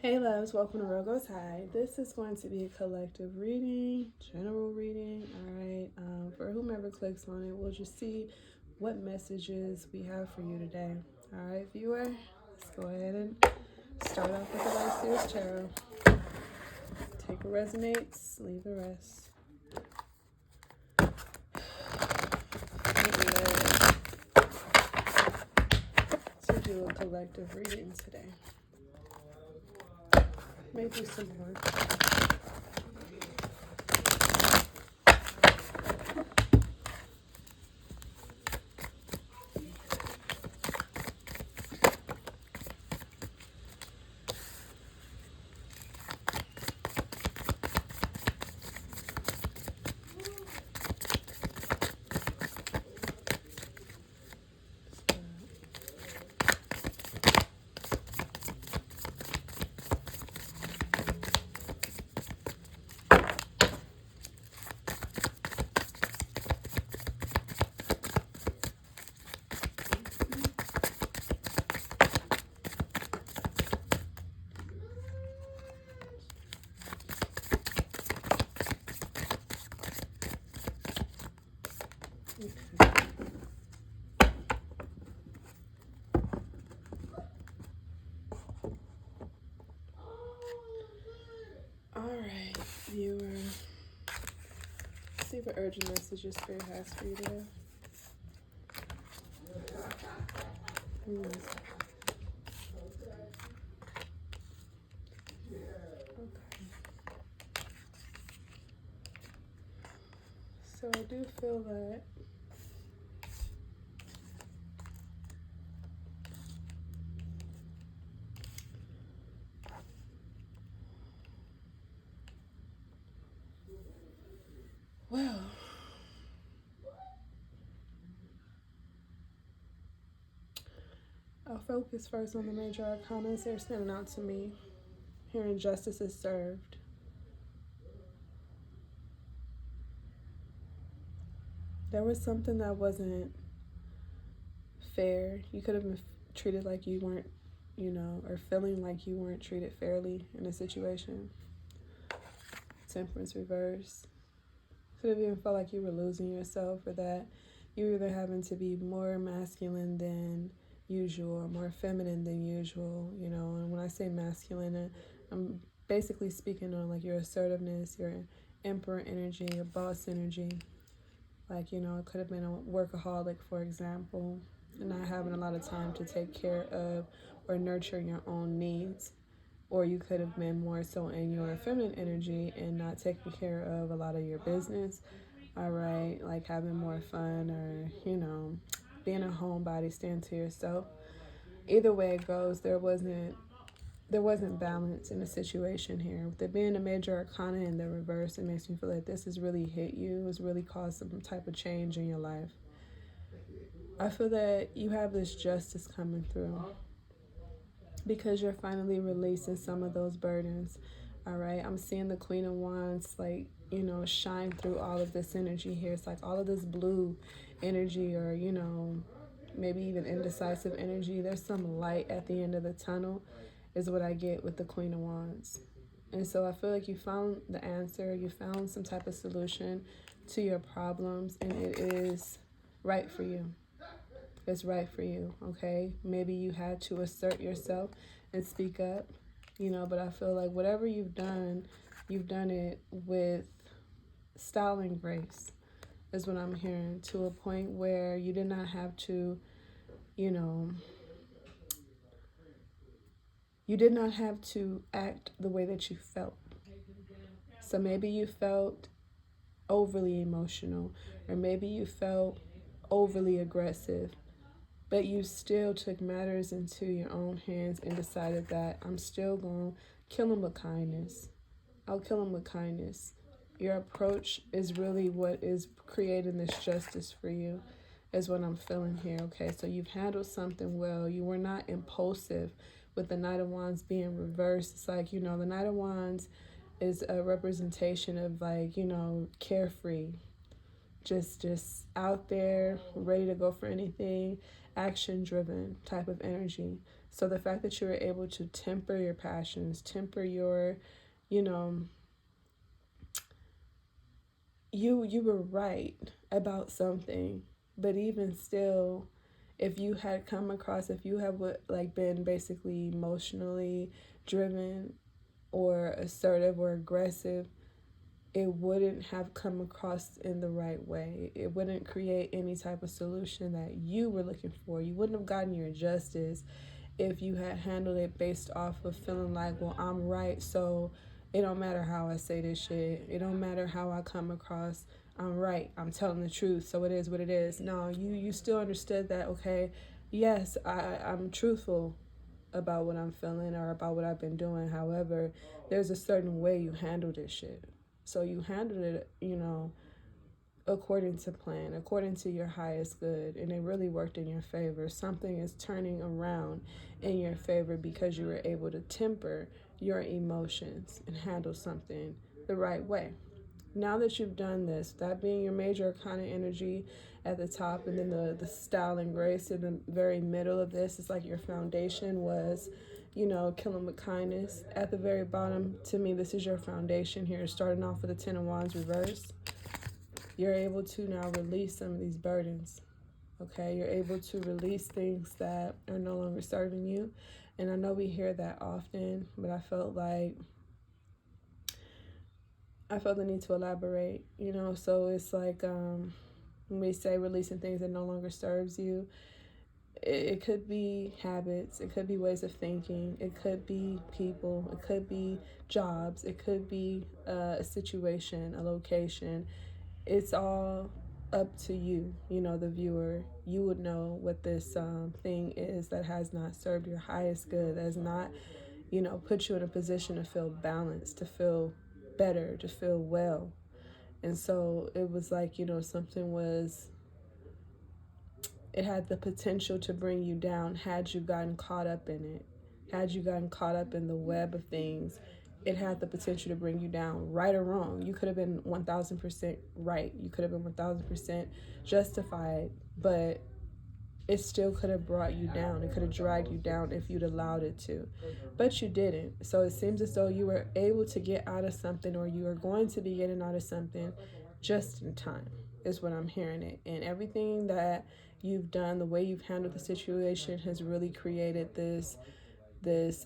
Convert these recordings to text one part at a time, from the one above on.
Hey loves, welcome to Road Goes High. This is going to be a collective reading, general reading, alright? For whomever clicks on it, we'll just see what messages we have for you today. Alright, viewer, let's go ahead and start off with the Light Series Tarot. Take what resonates, leave the rest. To do a collective reading today. Maybe some more. Alright, viewer. See what urgent messages Spirit has for you today. Okay. So I do feel that well, I'll focus first on the major arcana. They're standing out to me. Here, injustice is served. There was something that wasn't fair. You could have been treated like you weren't, or feeling like you weren't treated fairly in a situation. Temperance reverse. Could have even felt like you were losing yourself, or that you were either having to be more masculine than usual or more feminine than usual, and when I say masculine, I'm basically speaking on like your assertiveness, your emperor energy, your boss energy. Like, it could have been a workaholic, for example, and not having a lot of time to take care of or nurture your own needs. Or you could have been more so in your feminine energy and not taking care of a lot of your business. All right, like having more fun, or, being a homebody, staying to yourself. Either way it goes, there wasn't balance in the situation here. With it being a major arcana in the reverse, it makes me feel like this has really hit you. It's really caused some type of change in your life. I feel that you have this justice coming through because you're finally releasing some of those burdens. All right, I'm seeing the Queen of Wands, like, shine through all of this energy here. It's like all of this blue energy, or, maybe even indecisive energy. There's some light at the end of the tunnel, is what I get with the Queen of Wands. And so I feel like you found the answer, you found some type of solution to your problems, and it is right for you. It's right for you, okay? Maybe you had to assert yourself and speak up, but I feel like whatever you've done it with style and grace, is what I'm hearing, to a point where you did not have to, you did not have to act the way that you felt. So maybe you felt overly emotional, or maybe you felt overly aggressive, but you still took matters into your own hands and decided that I'm still going to kill him with kindness. I'll kill him with kindness. Your approach is really what is creating this justice for you, is what I'm feeling here, okay? So you've handled something well. You were not impulsive with the Knight of Wands being reversed. It's like, the Knight of Wands is a representation of, like, carefree, just out there, ready to go for anything, action driven type of energy. So the fact that you were able to temper your passions, temper your, you know, you were right about something, but even still, if you had come across, if you have like been basically emotionally driven or assertive or aggressive, it wouldn't have come across in the right way. It wouldn't create any type of solution that you were looking for. You wouldn't have gotten your justice if you had handled it based off of feeling like, well, I'm right, so it don't matter how I say this shit. It don't matter how I come across. I'm right. I'm telling the truth, so it is what it is. No, you still understood that, okay, yes, I'm truthful about what I'm feeling or about what I've been doing. However, there's a certain way you handle this shit. So you handled it, according to plan, according to your highest good, and it really worked in your favor. Something is turning around in your favor because you were able to temper your emotions and handle something the right way. Now that you've done this, that being your major arcana energy at the top, and then the style and grace in the very middle of this is like your foundation was, killing with kindness. At the very bottom, to me, this is your foundation here, starting off with the Ten of Wands reversed. You're able to now release some of these burdens, okay? You're able to release things that are no longer serving you. And I know we hear that often, but I felt the need to elaborate, so it's like when we say releasing things that no longer serves you, it could be habits, it could be ways of thinking, it could be people, it could be jobs, it could be a situation, a location. It's all up to you, the viewer. You would know what this thing is that has not served your highest good, that has not, put you in a position to feel balanced, to feel better, to feel well. And so it was like, it had the potential to bring you down had you gotten caught up in it. Had you gotten caught up in the web of things, it had the potential to bring you down, right or wrong. You could have been 1,000% right. You could have been 1,000% justified, but it still could have brought you down. It could have dragged you down if you'd allowed it to. But you didn't. So it seems as though you were able to get out of something, or you are going to be getting out of something just in time, is what I'm hearing it. And everything that you've done, the way you've handled the situation has really created this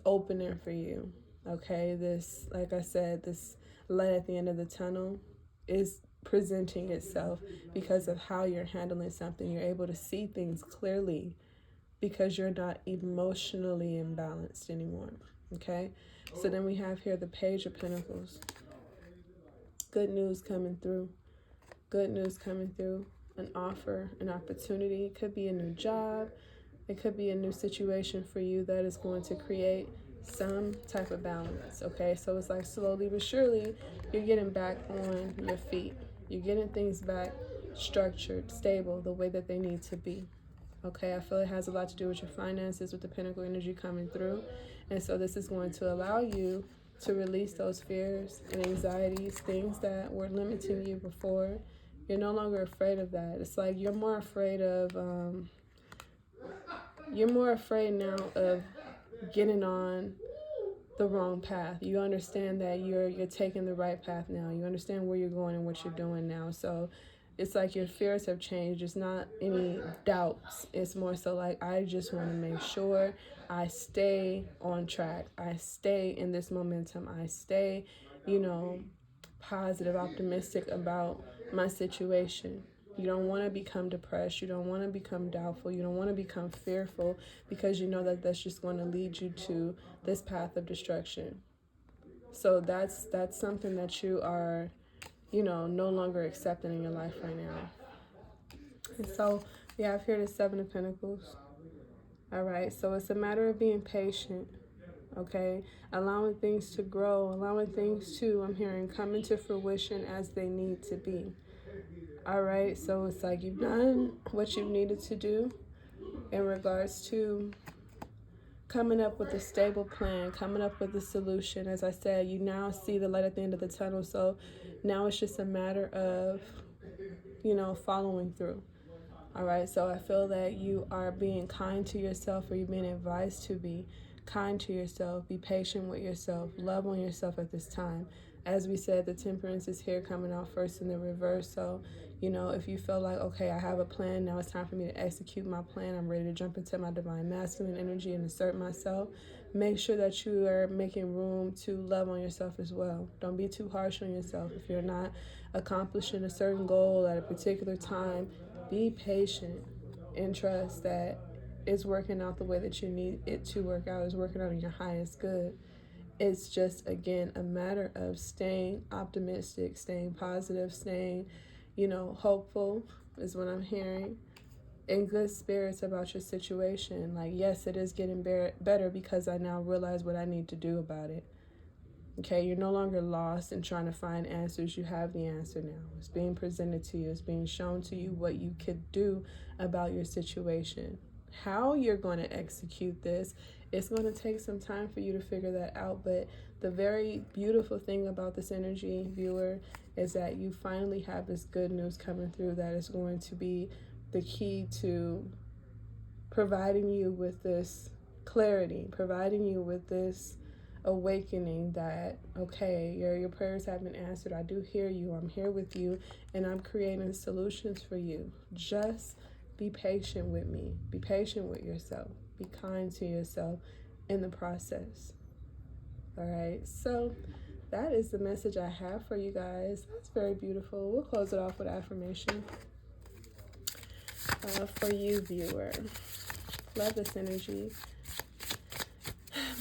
opening for you. Okay, this, like I said, this light at the end of the tunnel is presenting itself because of how you're handling something. You're able to see things clearly because you're not emotionally imbalanced anymore. Okay, so then we have here the Page of Pentacles. Good news coming through. Good news coming through. An offer, an opportunity. It could be a new job. It could be a new situation for you that is going to create some type of balance, okay? So it's like slowly but surely, you're getting back on your feet. You're getting things back structured, stable, the way that they need to be, okay? I feel it has a lot to do with your finances, with the Pentacle energy coming through. And so this is going to allow you to release those fears and anxieties, things that were limiting you before. You're no longer afraid of that. It's like you're more afraid now of getting on the wrong path. You understand that you're taking the right path now. You understand where you're going and what you're doing now. So it's like your fears have changed. It's not any doubts. It's more so like, I just want to make sure I stay on track. I stay in this momentum. I stay, positive, optimistic about my situation. You don't want to become depressed. You don't want to become doubtful. You don't want to become fearful, because you know that that's just going to lead you to this path of destruction. So that's something that you are, no longer accepting in your life right now. And so we have here the Seven of Pentacles. All right, so it's a matter of being patient. Okay, allowing things to grow, allowing things to, I'm hearing, come into fruition as they need to be. All right, so it's like you've done what you needed to do in regards to coming up with a stable plan, coming up with a solution. As I said, you now see the light at the end of the tunnel, so now it's just a matter of, following through. All right, so I feel that you are being kind to yourself, or you're being advised to be kind to yourself, be patient with yourself, love on yourself at this time. As we said, the temperance is here coming out first in the reverse. So, you know, if you feel like, okay, I have a plan, now it's time for me to execute my plan, I'm ready to jump into my divine masculine energy and assert myself, make sure that you are making room to love on yourself as well. Don't be too harsh on yourself. If you're not accomplishing a certain goal at a particular time, be patient and trust that it's working out the way that you need it to work out, is working out in your highest good. It's just, again, a matter of staying optimistic, staying positive, staying, hopeful is what I'm hearing, in good spirits about your situation. Like, yes, it is getting better because I now realize what I need to do about it. Okay, you're no longer lost in trying to find answers. You have the answer now. It's being presented to you. It's being shown to you what you could do about your situation. How you're going to execute this, it's going to take some time for you to figure that out. But the very beautiful thing about this energy, viewer, is that you finally have this good news coming through that is going to be the key to providing you with this clarity, providing you with this awakening that, okay, your prayers have been answered. I do hear you. I'm here with you, and I'm creating solutions for you. Just be patient with me. Be patient with yourself. Be kind to yourself in the process. All right, so that is the message I have for you guys. That's very beautiful. We'll close it off with affirmation. For you, viewer, love this energy.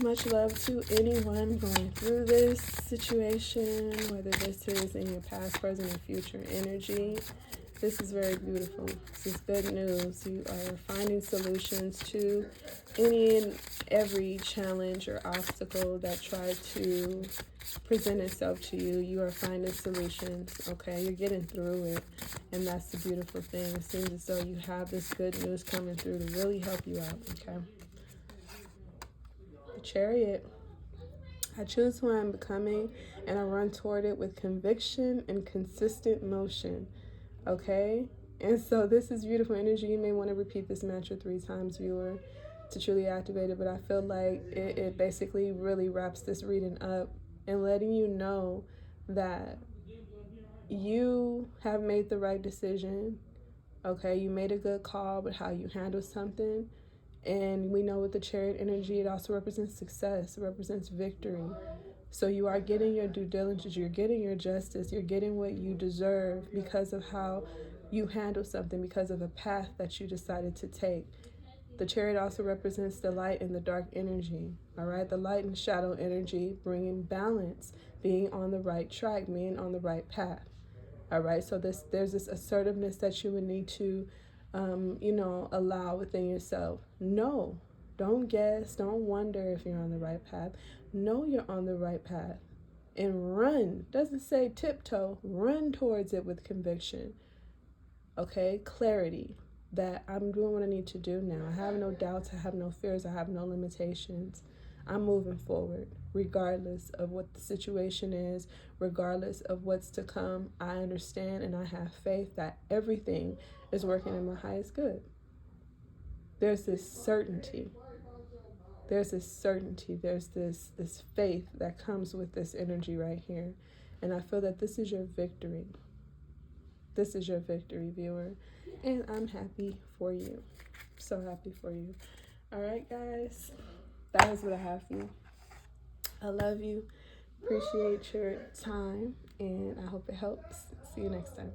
Much love to anyone going through this situation, whether this is in your past, present, or future energy. This is very beautiful. This is good news. You are finding solutions to any and every challenge or obstacle that tried to present itself to you. You are finding solutions, okay? You're getting through it, and that's the beautiful thing. It seems as though you have this good news coming through to really help you out, okay? The Chariot. I choose who I am becoming, and I run toward it with conviction and consistent motion. Okay? And so this is beautiful energy. You may want to repeat this mantra 3 times, viewer, to truly activate it. But I feel like it basically really wraps this reading up and letting you know that you have made the right decision. Okay? You made a good call with how you handle something. And we know with the Chariot energy, it also represents success. It represents victory. So you are getting your due diligence, you're getting your justice, you're getting what you deserve because of how you handle something, because of a path that you decided to take. The Chariot also represents the light and the dark energy, all right? The light and shadow energy, bringing balance, being on the right track, being on the right path, all right? So there's this assertiveness that you would need to allow within yourself. No, don't guess, don't wonder if you're on the right path. Know you're on the right path and run. Doesn't say tiptoe, run towards it with conviction. Okay, clarity that I'm doing what I need to do now. I have no doubts, I have no fears, I have no limitations. I'm moving forward regardless of what the situation is, regardless of what's to come. I understand and I have faith that everything is working in my highest good. There's this certainty. There's this faith that comes with this energy right here. And I feel that this is your victory. This is your victory, viewer. And I'm happy for you. So happy for you. All right, guys. That is what I have for you. I love you. Appreciate your time. And I hope it helps. See you next time.